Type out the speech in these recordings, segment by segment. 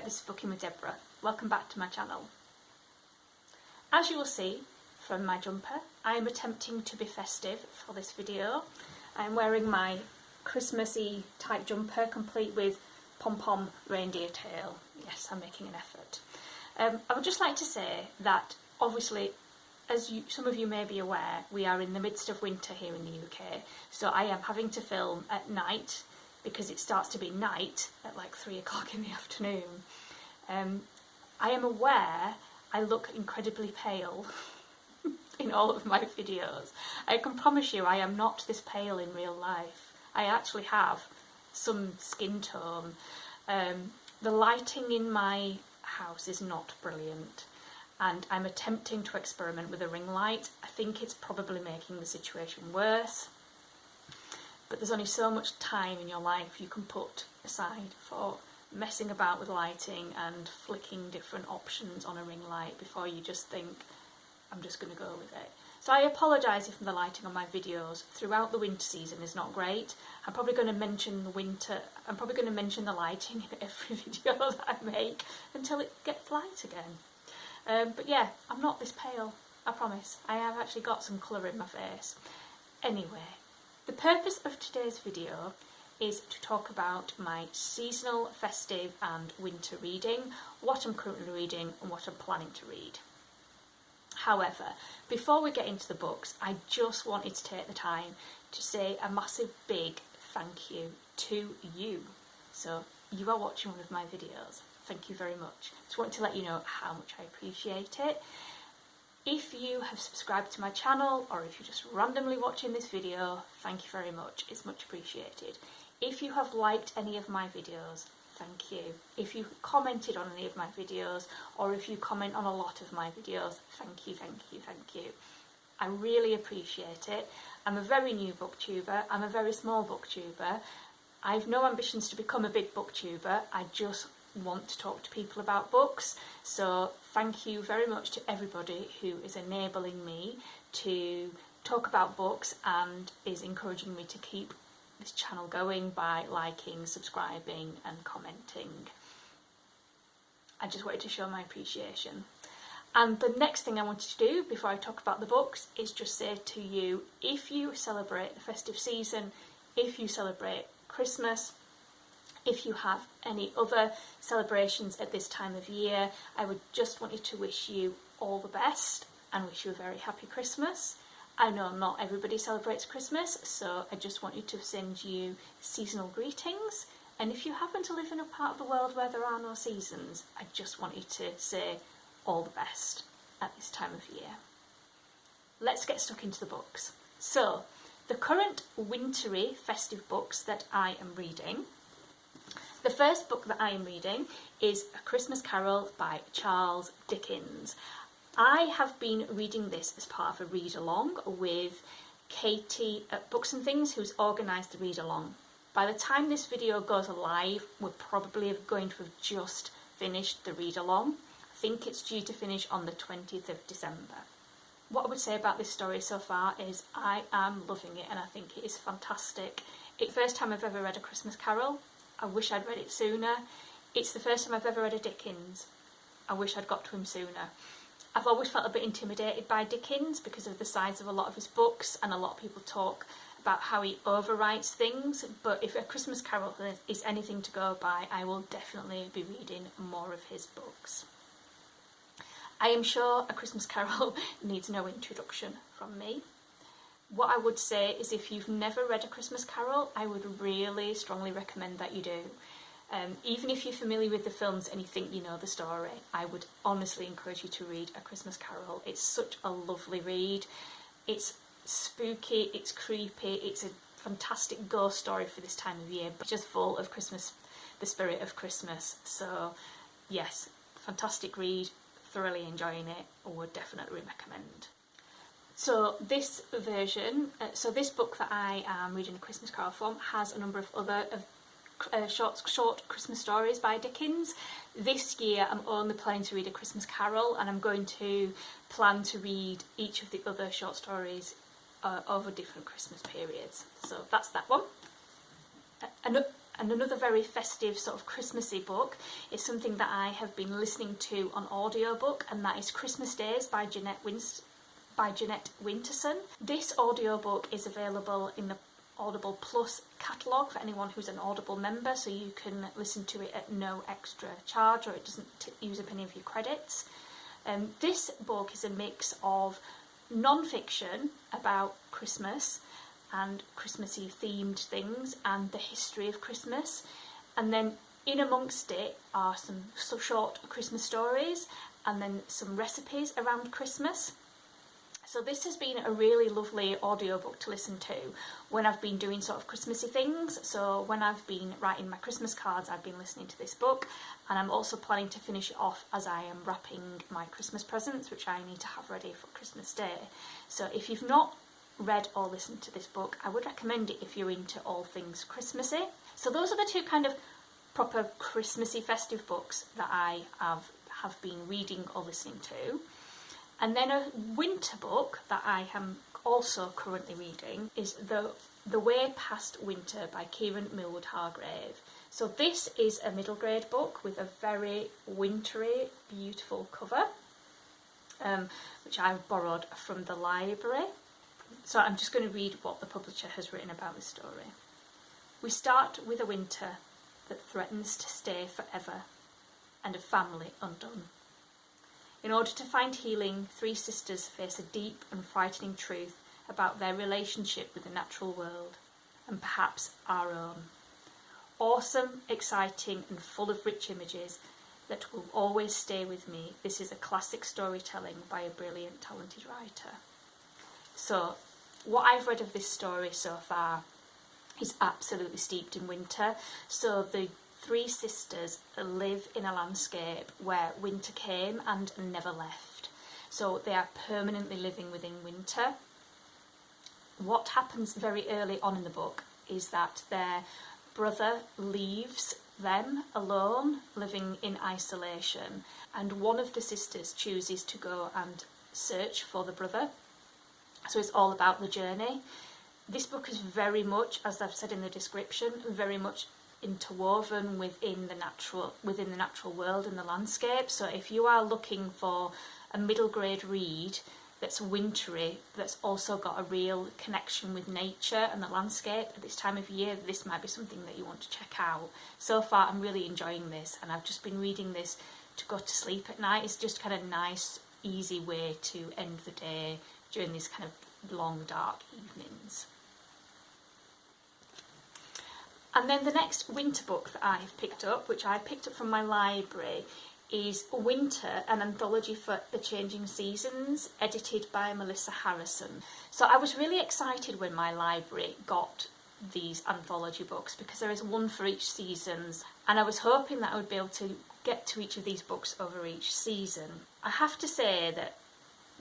this is Booking with Deborah. Welcome back to my channel. As you will see from my jumper, I am attempting to be festive for this video. I'm wearing my Christmassy type jumper complete with pom-pom reindeer tail. Yes, I'm making an effort. I would just like to say that obviously, as some of you may be aware, we are in the midst of winter here in the UK, so I am having to film at night because it starts to be night at like 3 o'clock in the afternoon. I am aware I look incredibly pale in all of my videos. I can promise you I am not this pale in real life. I actually have some skin tone. The lighting in my house is not brilliant, and I'm attempting to experiment with a ring light. I think it's probably making the situation worse, but there's only so much time in your life you can put aside for messing about with lighting and flicking different options on a ring light before you just think, I'm just going to go with it. So I apologise if the lighting on my videos throughout the winter season is not great. I'm probably going to mention the lighting in every video that I make until it gets light again. But yeah, I'm not this pale, I promise. I have actually got some colour in my face. Anyway, the purpose of today's video is to talk about my seasonal, festive and winter reading, what I'm currently reading and what I'm planning to read. However, before we get into the books, I just wanted to take the time to say a massive big thank you to you. So you are watching one of my videos. Thank you very much. Just wanted to let you know how much I appreciate it. If you have subscribed to my channel or if you're just randomly watching this video, thank you very much. It's much appreciated. If you have liked any of my videos, thank you. If you commented on any of my videos or if you comment on a lot of my videos, thank you, thank you, thank you. I really appreciate it. I'm a very new booktuber. I'm a very small booktuber. I've no ambitions to become a big booktuber. I just want to talk to people about books. So thank you very much to everybody who is enabling me to talk about books and is encouraging me to keep this channel going by liking, subscribing and commenting. I just wanted to show my appreciation. And the next thing I wanted to do before I talk about the books is just say to you, if you celebrate the festive season, if you celebrate Christmas, if you have any other celebrations at this time of year, I would just wanted to wish you all the best and wish you a very happy Christmas. I know not everybody celebrates Christmas, so I just wanted to send you seasonal greetings. And if you happen to live in a part of the world where there are no seasons, I just wanted to say all the best at this time of year. Let's get stuck into the books. So, the current wintry festive books that I am reading. The first book that I am reading is A Christmas Carol by Charles Dickens. I have been reading this as part of a read-along with Katie at Books and Things, who's organised the read-along. By the time this video goes live, we're probably going to have just finished the read-along. I think it's due to finish on the 20th of December. What I would say about this story so far is I am loving it and I think it is fantastic. It's the first time I've ever read A Christmas Carol. I wish I'd read it sooner. It's the first time I've ever read a Dickens. I wish I'd got to him sooner. I've always felt a bit intimidated by Dickens because of the size of a lot of his books, and a lot of people talk about how he overwrites things, but if A Christmas Carol is anything to go by, I will definitely be reading more of his books. I am sure A Christmas Carol needs no introduction from me. What I would say is if you've never read A Christmas Carol, I would really strongly recommend that you do. Even if you're familiar with the films and you think you know the story, I would honestly encourage you to read A Christmas Carol. It's such a lovely read. It's spooky, it's creepy, it's a fantastic ghost story for this time of year, but just full of Christmas, the spirit of Christmas. So yes, fantastic read, thoroughly enjoying it, would definitely recommend. So this version, this book that I am reading A Christmas Carol from has a number of other short Christmas stories by Dickens. This year I'm only planning to read A Christmas Carol, and I'm going to plan to read each of the other short stories over different Christmas periods. So that's that one. And another very festive sort of Christmassy book is something that I have been listening to on audiobook, and that is Christmas Days by Jeanette Winterson. This audiobook is available in the Audible Plus catalogue for anyone who's an Audible member, so you can listen to it at no extra charge, or it doesn't use up any of your credits. This book is a mix of non-fiction about Christmas and Christmassy themed things and the history of Christmas, and then in amongst it are some short Christmas stories and then some recipes around Christmas. So this has been a really lovely audiobook to listen to when I've been doing sort of Christmassy things. So when I've been writing my Christmas cards, I've been listening to this book, and I'm also planning to finish it off as I am wrapping my Christmas presents, which I need to have ready for Christmas Day. So if you've not read or listened to this book, I would recommend it if you're into all things Christmassy. So those are the two kind of proper Christmassy festive books that I have been reading or listening to. And then a winter book that I am also currently reading is The Way Past Winter by Kiran Milwood Hargreaves. So this is a middle grade book with a very wintry, beautiful cover, which I've borrowed from the library. So I'm just going to read what the publisher has written about this story. We start with a winter that threatens to stay forever, and a family undone. In order to find healing, three sisters face a deep and frightening truth about their relationship with the natural world, and perhaps our own. Awesome, exciting, and full of rich images that will always stay with me, this is a classic storytelling by a brilliant, talented writer. So, what I've read of this story so far is absolutely steeped in winter. So the three sisters live in a landscape where winter came and never left. So they are permanently living within winter. What happens very early on in the book is that their brother leaves them alone, living in isolation, and one of the sisters chooses to go and search for the brother. So it's all about the journey. This book is very much, as I've said in the description, very much interwoven within the natural world and the landscape. So if you are looking for a middle grade read that's wintry, that's also got a real connection with nature and the landscape at this time of year, this might be something that you want to check out. So far I'm really enjoying this, and I've just been reading this to go to sleep at night. It's just kind of nice, easy way to end the day during these kind of long dark evenings. And then the next winter book that I've picked up, which I picked up from my library, is Winter, an Anthology for the Changing Seasons, edited by Melissa Harrison. So I was really excited when my library got these anthology books, because there is one for each season, and I was hoping that I would be able to get to each of these books over each season. I have to say that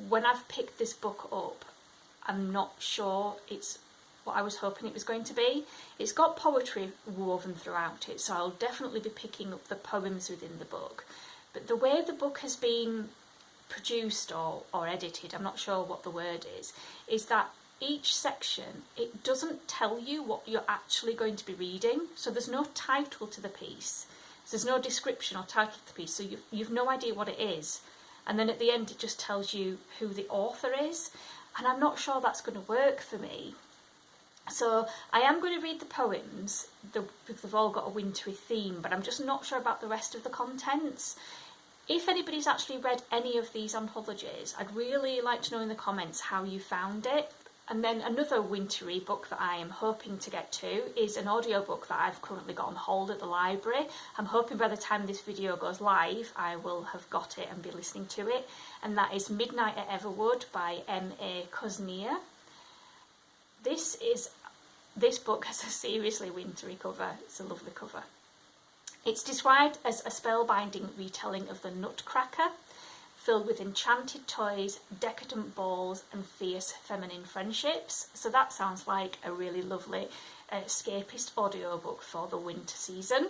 when I've picked this book up, I'm not sure it's what I was hoping it was going to be. It's got poetry woven throughout it, so I'll definitely be picking up the poems within the book. But the way the book has been produced or edited, I'm not sure what the word is that each section, it doesn't tell you what you're actually going to be reading. So there's no title to the piece. There's no description or title to the piece, so you've no idea what it is. And then at the end it just tells you who the author is. And I'm not sure that's going to work for me. So I am going to read the poems, because they've all got a wintry theme, but I'm just not sure about the rest of the contents. If anybody's actually read any of these anthologies, I'd really like to know in the comments how you found it. And then another wintry book that I am hoping to get to is an audiobook that I've currently got on hold at the library. I'm hoping by the time this video goes live, I will have got it and be listening to it. And that is Midnight at Everwood by M.A. Kuzniar. This book has a seriously wintry cover. It's a lovely cover. It's described as a spellbinding retelling of the Nutcracker, filled with enchanted toys, decadent balls and fierce feminine friendships. So that sounds like a really lovely escapist audiobook for the winter season.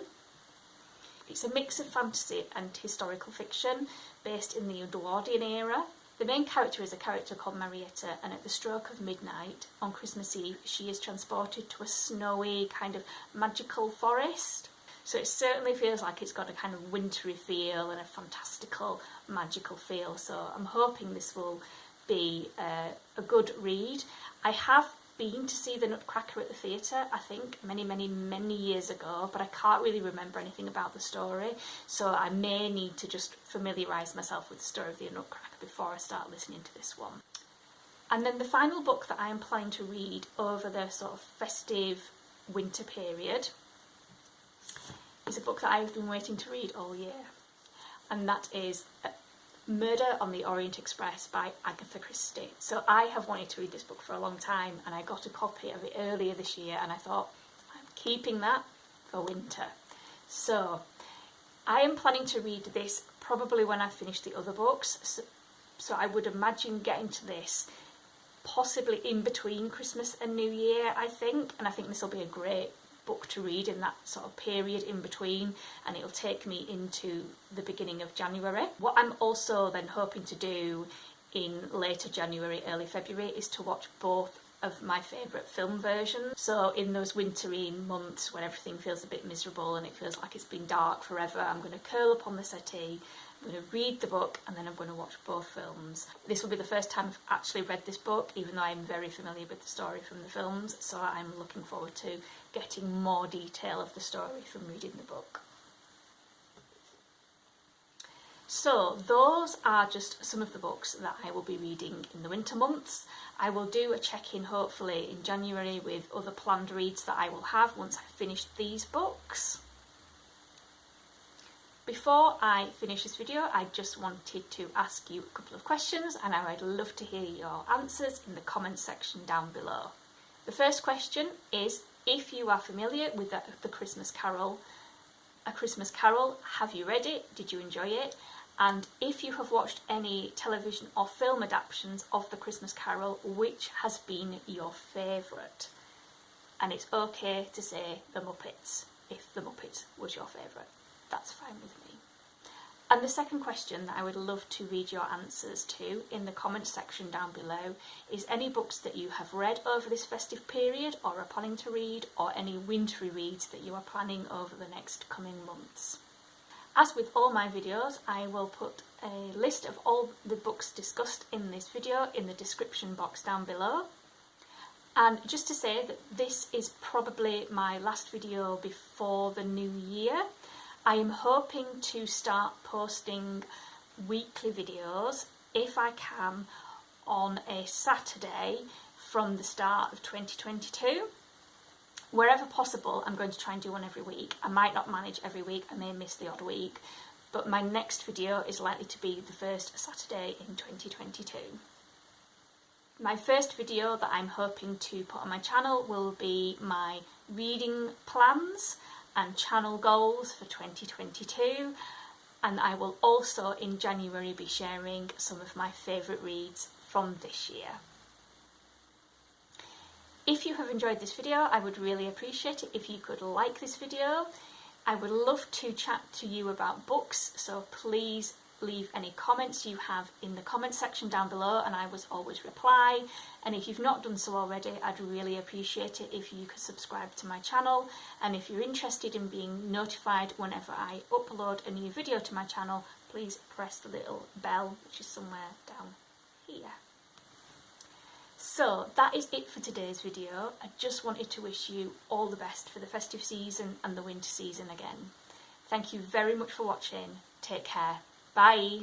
It's a mix of fantasy and historical fiction based in the Edwardian era. The main character is a character called Marietta, and at the stroke of midnight on Christmas Eve she is transported to a snowy kind of magical forest. So it certainly feels like it's got a kind of wintry feel and a fantastical magical feel, so I'm hoping this will be a good read. I have been to see The Nutcracker at the theatre, I think many years ago, but I can't really remember anything about the story, so I may need to just familiarise myself with the story of The Nutcracker before I start listening to this one. And then the final book that I am planning to read over the sort of festive winter period is a book that I've been waiting to read all year, and that is Murder on the Orient Express by Agatha Christie. So I have wanted to read this book for a long time, and I got a copy of it earlier this year, and I thought, I'm keeping that for winter. So I am planning to read this probably when I finish the other books, so I would imagine getting to this possibly in between Christmas and New Year, I think, and I think this will be a great book to read in that sort of period in between, and it'll take me into the beginning of January. What I'm also then hoping to do in later January, early February is to watch both of my favourite film versions. So in those wintry months when everything feels a bit miserable and it feels like it's been dark forever, I'm going to curl up on the settee, I'm going to read the book, and then I'm going to watch both films. This will be the first time I've actually read this book, even though I'm very familiar with the story from the films, so I'm looking forward to getting more detail of the story from reading the book. So those are just some of the books that I will be reading in the winter months. I will do a check-in hopefully in January with other planned reads that I will have once I've finished these books. Before I finish this video, I just wanted to ask you a couple of questions, and I would love to hear your answers in the comments section down below. The first question is, if you are familiar with the Christmas Carol, A Christmas Carol, have you read it? Did you enjoy it? And if you have watched any television or film adaptations of the Christmas Carol, which has been your favourite? And it's okay to say The Muppets, if The Muppets was your favourite. That's fine with me. And the second question that I would love to read your answers to in the comments section down below is any books that you have read over this festive period or are planning to read, or any wintry reads that you are planning over the next coming months. As with all my videos, I will put a list of all the books discussed in this video in the description box down below. And just to say that this is probably my last video before the new year. I am hoping to start posting weekly videos, if I can, on a Saturday from the start of 2022. Wherever possible, I'm going to try and do one every week. I might not manage every week, I may miss the odd week, but my next video is likely to be the first Saturday in 2022. My first video that I'm hoping to put on my channel will be my reading plans and channel goals for 2022, and I will also in January be sharing some of my favourite reads from this year. If you have enjoyed this video, I would really appreciate it if you could like this video. I would love to chat to you about books, so please leave any comments you have in the comment section down below, and I will always reply. And if you've not done so already, I'd really appreciate it if you could subscribe to my channel, and if you're interested in being notified whenever I upload a new video to my channel, please press the little bell which is somewhere down here. So that is it for today's video. I just wanted to wish you all the best for the festive season and the winter season again. Thank you very much for watching. Take care. Bye.